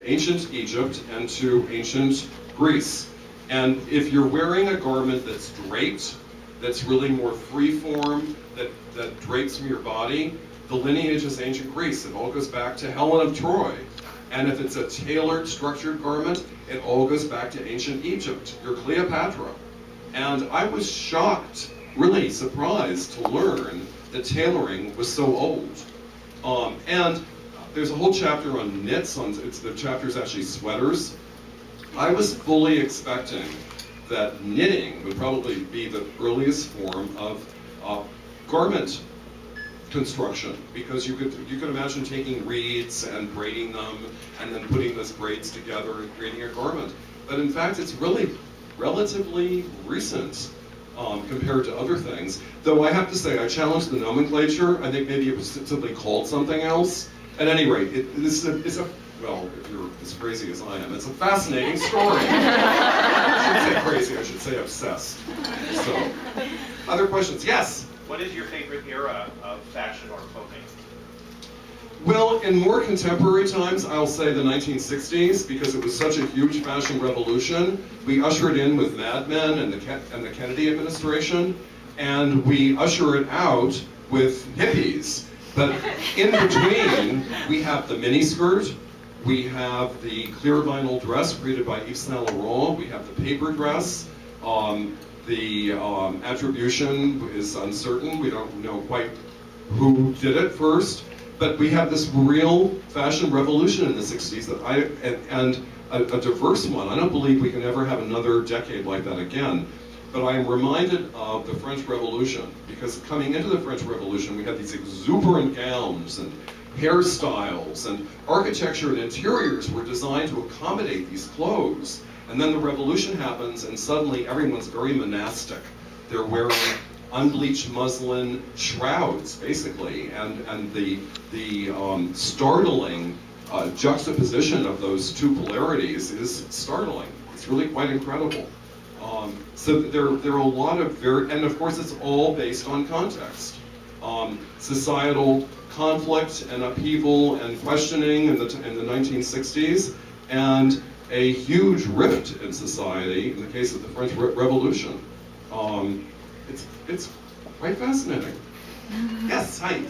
ancient Egypt and to ancient Greece. And if you're wearing a garment that's draped, that's really more free-form, that drapes from your body, the lineage is ancient Greece. It all goes back to Helen of Troy. And if it's a tailored, structured garment, it all goes back to ancient Egypt, your Cleopatra. And I was shocked, really surprised to learn that tailoring was so old. And there's a whole chapter on knits, the chapter's actually sweaters. I was fully expecting that knitting would probably be the earliest form of garment construction, because you could imagine taking reeds and braiding them and then putting those braids together and creating a garment. But in fact, it's really relatively recent compared to other things. Though I have to say, I challenged the nomenclature. I think maybe it was simply called something else. At any rate, well, if you're as crazy as I am, it's a fascinating story. I shouldn't say crazy, I should say obsessed. So, other questions? Yes? What is your favorite era of fashion or clothing? Well, in more contemporary times, I'll say the 1960s, because it was such a huge fashion revolution. We ushered in with Mad Men and the Kennedy administration, and we usher it out with hippies. But in between, we have the miniskirt, we have the clear vinyl dress created by Yves Saint Laurent, we have the paper dress. The attribution is uncertain. We don't know quite who did it first. But we have this real fashion revolution in the 60s and a diverse one. I don't believe we can ever have another decade like that again. But I am reminded of the French Revolution, because coming into the French Revolution, we had these exuberant gowns and hairstyles, and architecture and interiors were designed to accommodate these clothes. And then the revolution happens, and suddenly everyone's very monastic. They're wearing unbleached muslin shrouds, basically, and the startling juxtaposition of those two polarities is startling. It's really quite incredible. So there are a lot of and of course it's all based on context. Societal conflict and upheaval and questioning in the 1960s, and a huge rift in society in the case of the French Revolution. It's quite fascinating. Yes, hi.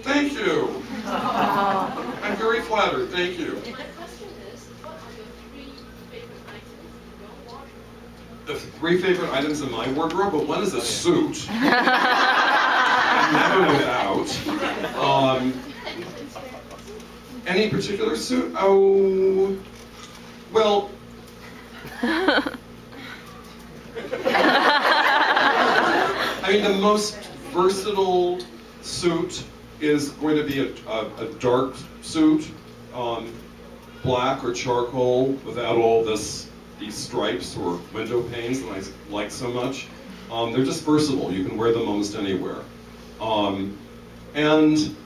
Thank you. I'm very flattered. Thank you. My question is, what are your 3 favorite items in your wardrobe? The 3 favorite items in my wardrobe, but one is a suit. Never without. Any particular suit? Oh, well. I mean, the most versatile suit is going to be a dark suit, black or charcoal, without all these stripes or window panes that I like so much. They're just versatile. You can wear them almost anywhere. And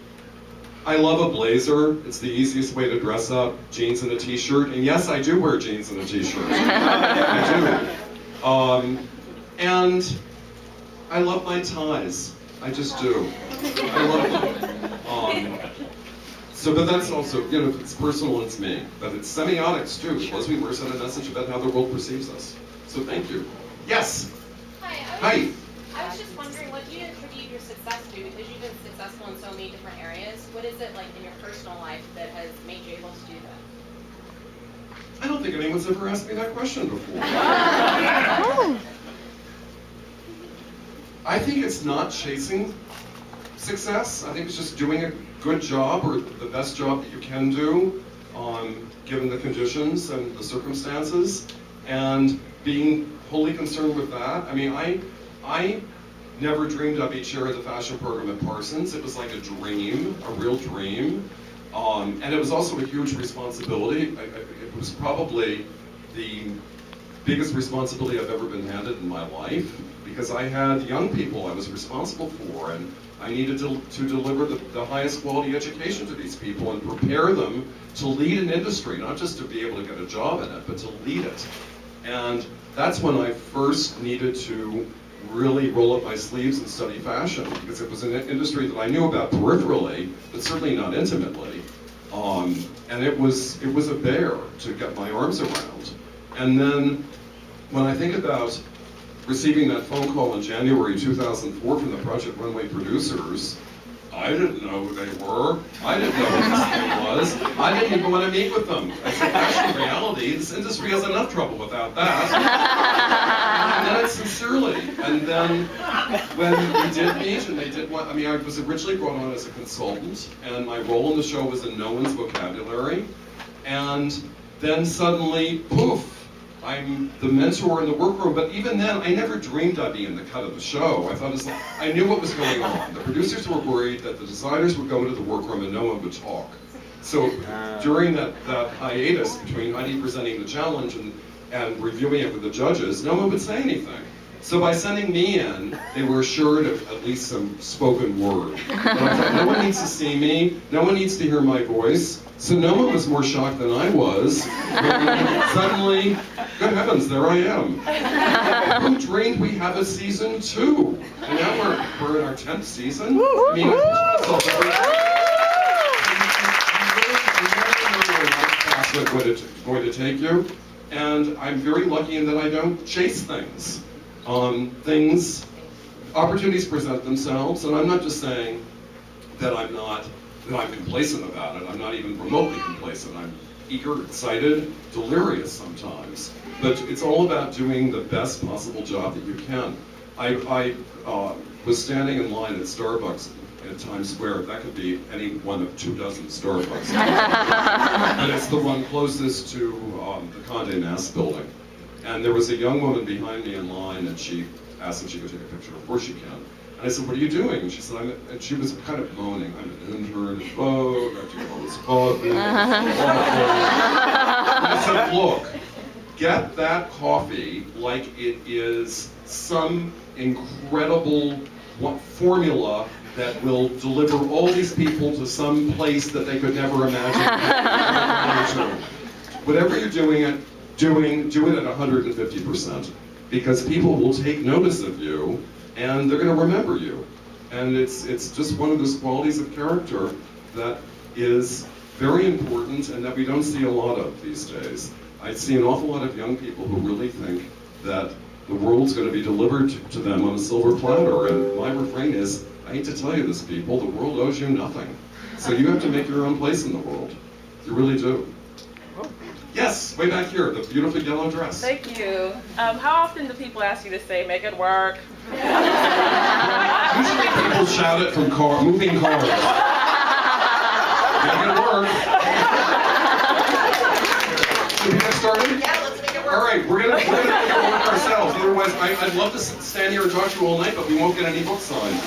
I love a blazer. It's the easiest way to dress up. Jeans and a t-shirt. And yes, I do wear jeans and a t-shirt. I do. And I love my ties. I just do. I love them. But that's also, it's personal, it's me. But it's semiotics too. Leslie Moore sent a message about how the world perceives us. So thank you. Yes? Hi. I was just wondering, what do you attribute your success to? Because you've been successful in so many different areas. What is it like in your personal life that has made you able to do that? I don't think anyone's ever asked me that question before. I think it's not chasing success. I think it's just doing a good job, or the best job that you can do, given the conditions and the circumstances, and being wholly concerned with that. I mean, I never dreamed I'd be chair of the fashion program at Parsons. It was like a dream, a real dream. And it was also a huge responsibility. It was probably the biggest responsibility I've ever been handed in my life, because I had young people I was responsible for, and I needed to deliver the highest quality education to these people and prepare them to lead an industry, not just to be able to get a job in it, but to lead it. And that's when I first needed to really roll up my sleeves and study fashion, because it was an industry that I knew about peripherally, but certainly not intimately. And it was a bear to get my arms around. And then when I think about receiving that phone call in January 2004 from the Project Runway producers, I didn't know who they were. I didn't know what this thing was. I didn't even want to meet with them. I said, actually, reality, this industry has enough trouble without that. And then sincerely. And then when we did meet, and they did what, I mean, I was originally brought on as a consultant, and my role in the show was in no one's vocabulary. And then suddenly, poof, I'm the mentor in the workroom, but even then, I never dreamed I'd be in the cut of the show. I thought, I knew what was going on. The producers were worried that the designers would go into the workroom and no one would talk. So during that hiatus between Heidi presenting the challenge and reviewing it with the judges, no one would say anything. So by sending me in, they were assured of at least some spoken word. But I thought, no one needs to see me, no one needs to hear my voice. So no one was more shocked than I was when suddenly, good heavens, there I am. Who dreamed we have a season 2? And now we're in our 10th season. I mean, what it's going to take you. And I'm very lucky in that I don't chase things. Opportunities present themselves, and I'm not just saying that I'm complacent about it. I'm not even remotely complacent. I'm eager, excited, delirious sometimes. But it's all about doing the best possible job that you can. I was standing in line at Starbucks at Times Square. That could be any one of 24 Starbucks. But it's the one closest to the Condé Nast building. And there was a young woman behind me in line, and she asked if she could take a picture. Of course she can. And I said, what are you doing? And she said, and she was kind of moaning, I'm an intern at Vogue, I do all this coffee. And I said, look, get that coffee like it is some incredible formula that will deliver all these people to some place that they could never imagine. Whatever you're doing, do it at 150%, because people will take notice of you and they're going to remember you. And it's just one of those qualities of character that is very important and that we don't see a lot of these days. I see an awful lot of young people who really think that the world's going to be delivered to them on a silver platter, and my refrain is, I hate to tell you this, people, the world owes you nothing. So you have to make your own place in the world. You really do. Yes, way back here, the beautiful yellow dress. Thank you. How often do people ask you to say, make it work? Usually people shout it from moving cars. Make it work. Should we get started? Yeah, let's make it work. All right, we're gonna make it work ourselves. Otherwise, I'd love to stand here and talk to you all night, but we won't get any books signed.